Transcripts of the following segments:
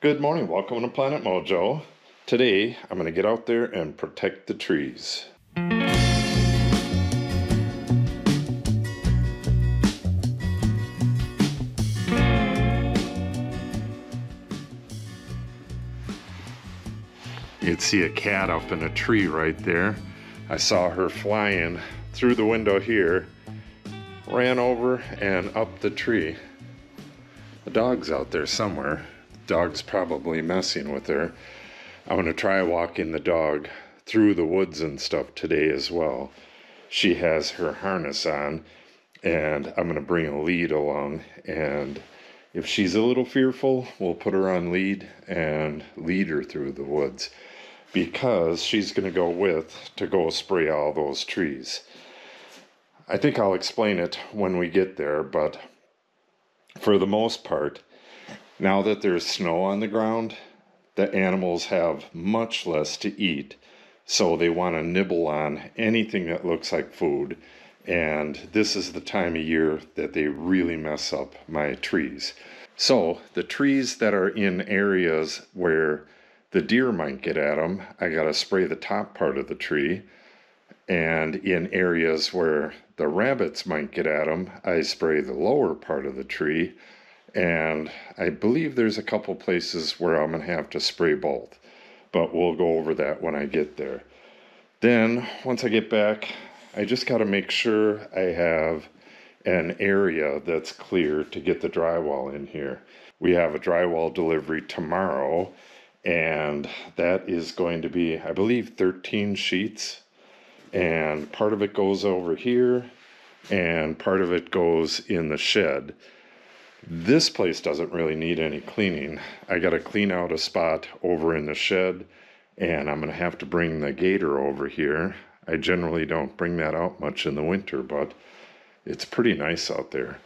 Good morning, welcome to Planet Mojo. Today, I'm going to get out there and protect the trees. You'd see a cat up in a tree right there. I saw her flying through the window here, ran over and up the tree. The dog's out there somewhere. The dog's probably messing with her. I'm going to try walking the dog through the woods and stuff today as well. She has her harness on, and I'm going to bring a lead along, and if she's a little fearful, we'll put her on lead and lead her through the woods, because she's going to go spray all those trees. I think I'll explain it when we get there, but for the most part, now that there's snow on the ground, the animals have much less to eat, so they want to nibble on anything that looks like food, and this is the time of year that they really mess up my trees. So the trees that are in areas where the deer might get at them, I gotta spray the top part of the tree, and in areas where the rabbits might get at them, I spray the lower part of the tree. And I believe there's a couple places where I'm going to have to spray both, but we'll go over that when I get there. Then, once I get back, I just got to make sure I have an area that's clear to get the drywall in here. We have a drywall delivery tomorrow, and that is going to be, I believe, 13 sheets, and part of it goes over here, and part of it goes in the shed. This place doesn't really need any cleaning. I got to clean out a spot over in the shed, and I'm going to have to bring the gator over here. I generally don't bring that out much in the winter, but it's pretty nice out there.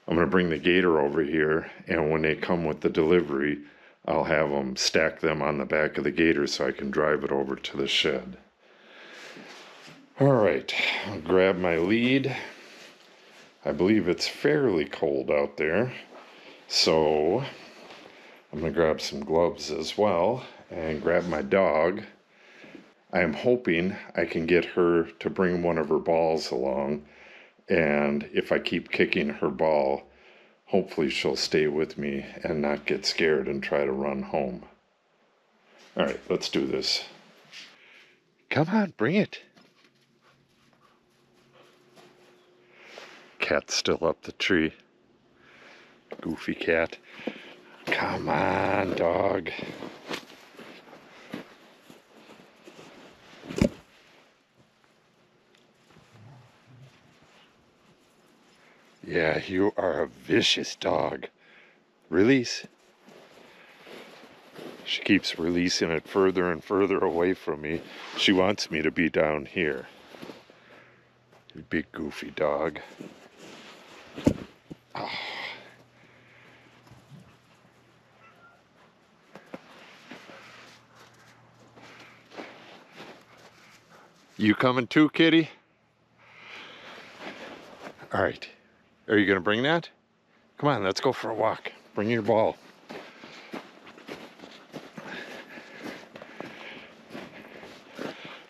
I'm going to bring the gator over here, and when they come with the delivery, I'll have them stack them on the back of the gator so I can drive it over to the shed. All right, I'll grab my lead. I believe it's fairly cold out there, so I'm going to grab some gloves as well and grab my dog. I am hoping I can get her to bring one of her balls along, and if I keep kicking her ball, hopefully she'll stay with me and not get scared and try to run home. All right, let's do this. Come on, bring it. Cat's still up the tree. Goofy cat. Come on, dog. Yeah, you are a vicious dog. Release. She keeps releasing it further and further away from me. She wants me to be down here. You big goofy dog. Oh. You coming too, kitty? All right. Are you going to bring that? Come on, let's go for a walk. Bring your ball.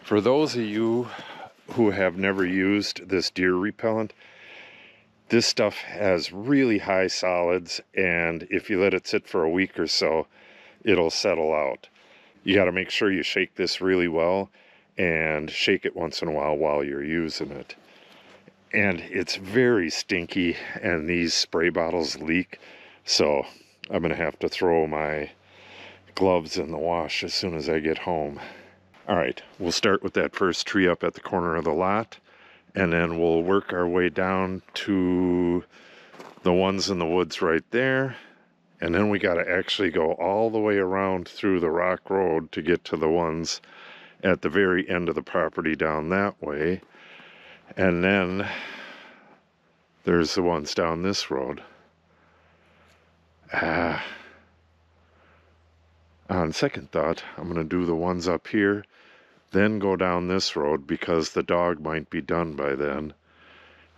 For those of you who have never used this deer repellent, this stuff has really high solids, and if you let it sit for a week or so, it'll settle out. You got to make sure you shake this really well, and shake it once in a while you're using it. And it's very stinky, and these spray bottles leak, so I'm going to have to throw my gloves in the wash as soon as I get home. All right, we'll start with that first tree up at the corner of the lot, and then we'll work our way down to the ones in the woods right there, and then we got to actually go all the way around through the rock road to get to the ones at the very end of the property down that way, and then there's the ones down this road. On second thought, I'm going to do the ones up here, then go down this road because the dog might be done by then.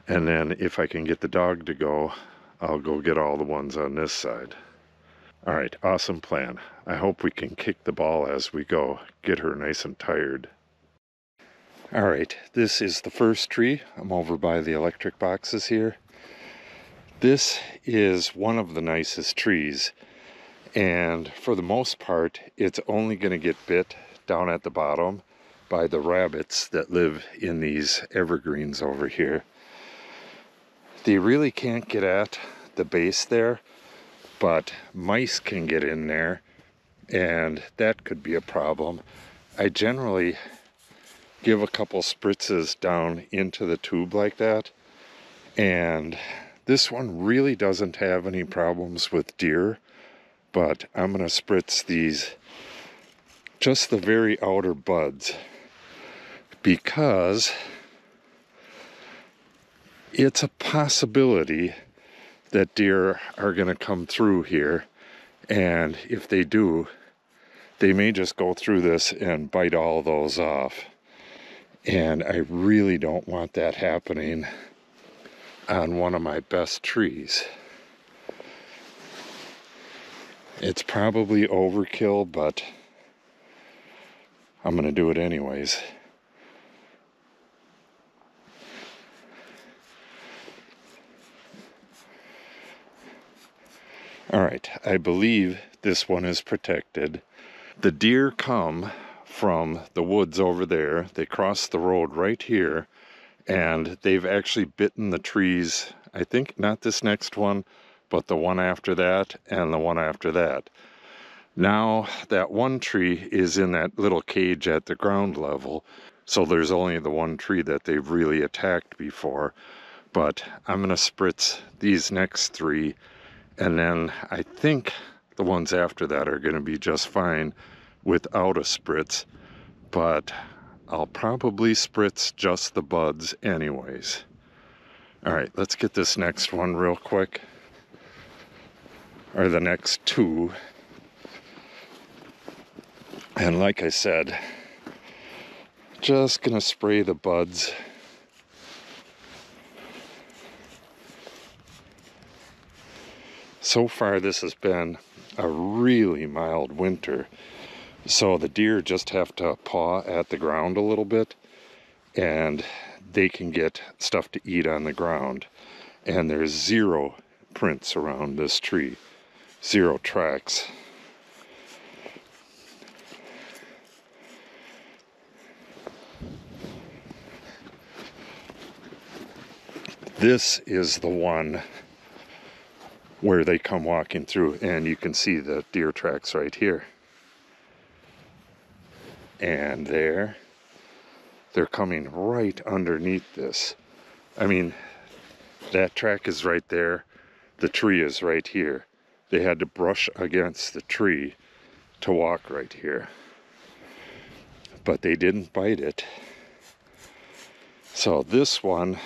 And then if I can get the dog to go, I'll go get all the ones on this side. All right, awesome plan. I hope we can kick the ball as we go, get her nice and tired. All right, this is the first tree. I'm over by the electric boxes here. This is one of the nicest trees, and for the most part, it's only going to get bit down at the bottom by the rabbits that live in these evergreens over here. They really can't get at the base there, but mice can get in there, and that could be a problem. I generally give a couple spritzes down into the tube like that, and this one really doesn't have any problems with deer, but I'm going to spritz these, just the very outer buds, because it's a possibility that deer are going to come through here, and if they do, they may just go through this and bite all those off, and I really don't want that happening on one of my best trees. It's probably overkill, but I'm going to do it anyways. All right, I believe this one is protected. The deer come from the woods over there. They cross the road right here, and they've actually bitten the trees. I think not this next one, but the one after that and the one after that. Now that one tree is in that little cage at the ground level, so there's only the one tree that they've really attacked before. But I'm going to spritz these next three, and then I think the ones after that are going to be just fine without a spritz, but I'll probably spritz just the buds anyways. All right, let's get this next one real quick, or the next two. And like I said, just gonna spray the buds. So far this has been a really mild winter, so the deer just have to paw at the ground a little bit, and they can get stuff to eat on the ground. And there's 0 prints around this tree, 0 tracks. This is the one where they come walking through, and you can see the deer tracks right here. And there, they're coming right underneath this. I mean, that track is right there, the tree is right here. They had to brush against the tree to walk right here, but they didn't bite it. So this one,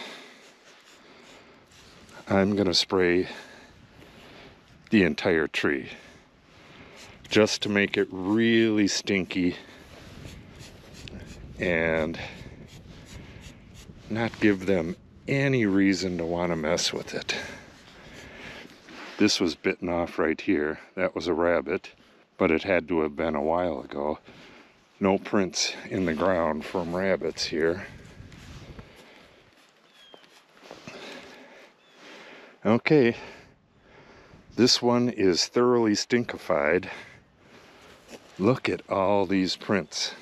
I'm gonna spray the entire tree just to make it really stinky and not give them any reason to want to mess with it. This was bitten off right here. That was a rabbit, but it had to have been a while ago. No prints in the ground from rabbits here. Okay, this one is thoroughly stinkified. Look at all these prints.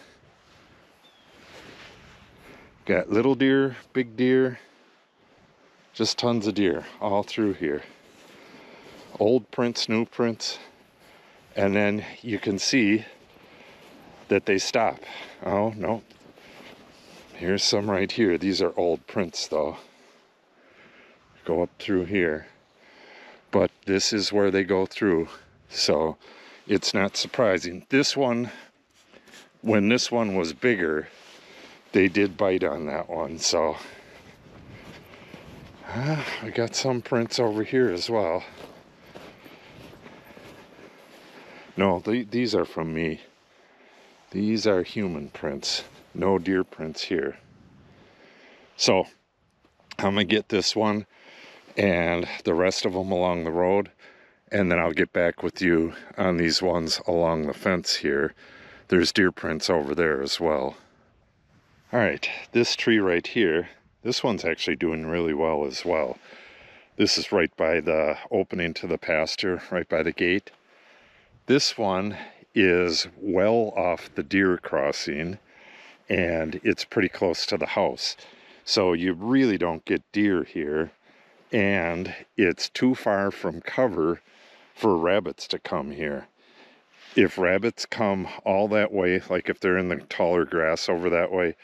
Got little deer, big deer, just tons of deer all through here. Old prints, new prints, and then you can see that they stop. Oh, no. Here's some right here. These are old prints though. Go up through here. But this is where they go through, so it's not surprising. This one, when this one was bigger, they did bite on that one, so I got some prints over here as well. No, these are from me. These are human prints. No deer prints here. So I'm gonna get this one and the rest of them along the road, and then I'll get back with you on these ones along the fence here. There's deer prints over there as well. All right, this tree right here, this one's actually doing really well as well. This is right by the opening to the pasture, right by the gate. This one is well off the deer crossing, and it's pretty close to the house. So you really don't get deer here, and it's too far from cover for rabbits to come here. If rabbits come all that way, like if they're in the taller grass over that way,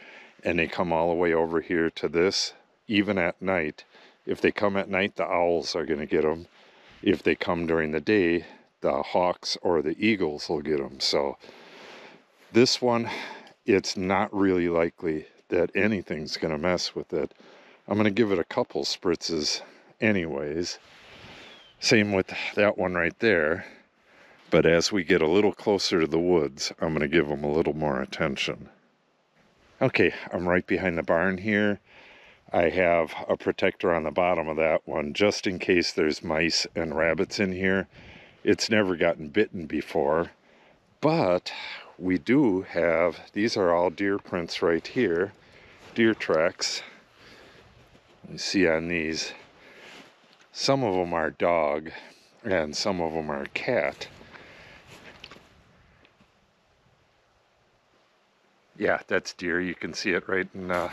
and they come all the way over here to this, even at night, if they come at night, the owls are going to get them. If they come during the day, the hawks or the eagles will get them. So this one, it's not really likely that anything's going to mess with it. I'm going to give it a couple spritzes anyways. Same with that one right there. But as we get a little closer to the woods, I'm going to give them a little more attention. Okay, I'm right behind the barn here. I have a protector on the bottom of that one just in case there's mice and rabbits in here. It's never gotten bitten before, but we do have, these are all deer prints right here, deer tracks. You see on these, some of them are dog and some of them are cat. Yeah, that's deer. You can see it right in the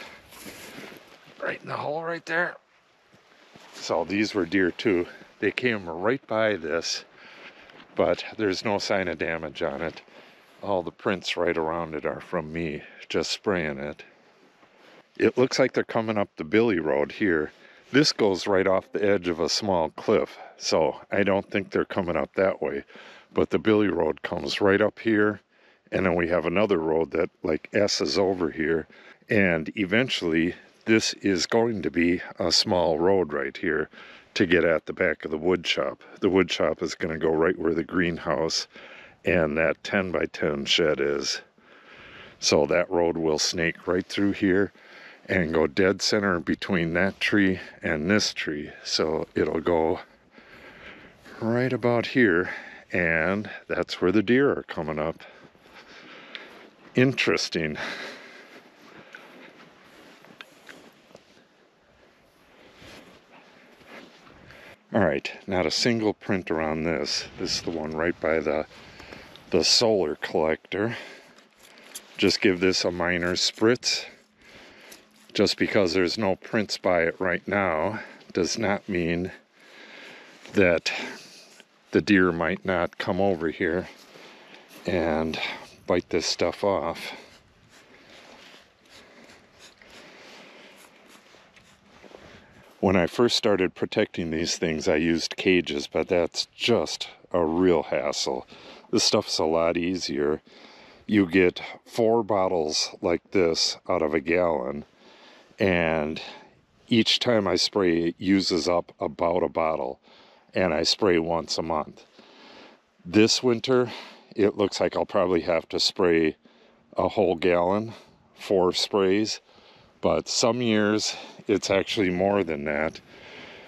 hole right there. So these were deer too. They came right by this, but there's no sign of damage on it. All the prints right around it are from me just spraying it. It looks like they're coming up the Billy Road here. This goes right off the edge of a small cliff, so I don't think they're coming up that way. But the Billy Road comes right up here, and then we have another road that like S's over here, and eventually this is going to be a small road right here to get at the back of the wood shop. The wood shop is going to go right where the greenhouse and that 10 by 10 shed is. So that road will snake right through here and go dead center between that tree and this tree. So it'll go right about here, and that's where the deer are coming up. Interesting. All right, not a single print around this. This is the one right by the solar collector. Just give this a minor spritz. Just because there's no prints by it right now does not mean that the deer might not come over here and bite this stuff off. When I first started protecting these things, I used cages, but that's just a real hassle. This stuff's a lot easier. You get 4 bottles like this out of a gallon, and each time I spray, it uses up about a bottle, and I spray once a month. This winter, it looks like I'll probably have to spray a whole gallon, 4 sprays, but some years it's actually more than that.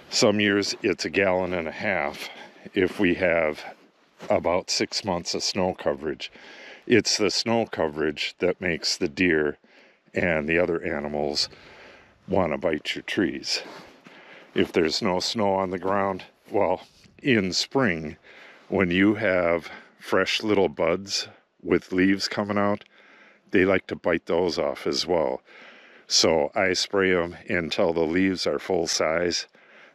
Some years it's a gallon and a half if we have about 6 months of snow coverage. It's the snow coverage that makes the deer and the other animals want to bite your trees. If there's no snow on the ground, well, in spring, when you have fresh little buds with leaves coming out, they like to bite those off as well. So I spray them until the leaves are full size,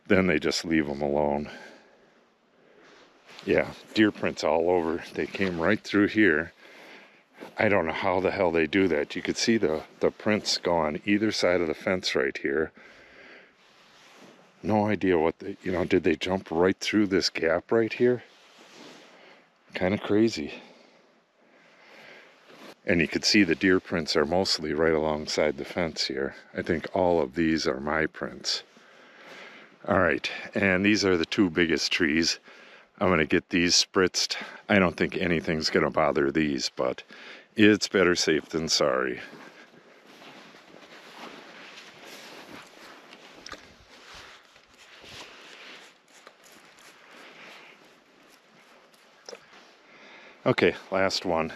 then they just leave them alone. Yeah, deer prints all over. They came right through here. I don't know how the hell they do that. You could see the prints go on either side of the fence right here. No idea what they, did they jump right through this gap right here? Kind of crazy. And you could see the deer prints are mostly right alongside the fence here. I think all of these are my prints. All right, and these are the 2 biggest trees. I'm going to get these spritzed. I don't think anything's going to bother these, but it's better safe than sorry. Okay, last one.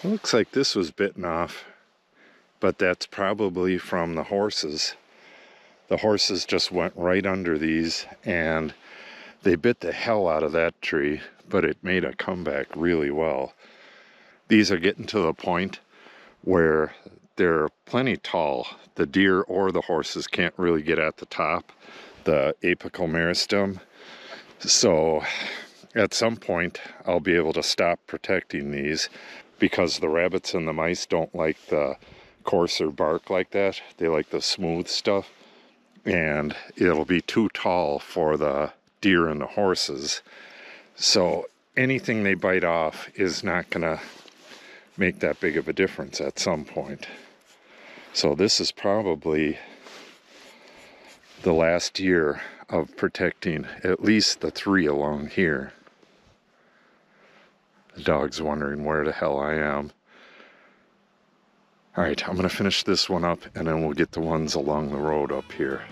It looks like this was bitten off, but that's probably from the horses. The horses just went right under these and they bit the hell out of that tree, but it made a comeback really well. These are getting to the point where they're plenty tall. The deer or the horses can't really get at the top, the apical meristem. So at some point I'll be able to stop protecting these because the rabbits and the mice don't like the coarser bark like that. They like the smooth stuff, and it'll be too tall for the deer and the horses. So anything they bite off is not gonna make that big of a difference at some point. So this is probably the last year of protecting at least the 3 along here. The dog's wondering where the hell I am. All right, I'm gonna finish this one up and then we'll get the ones along the road up here.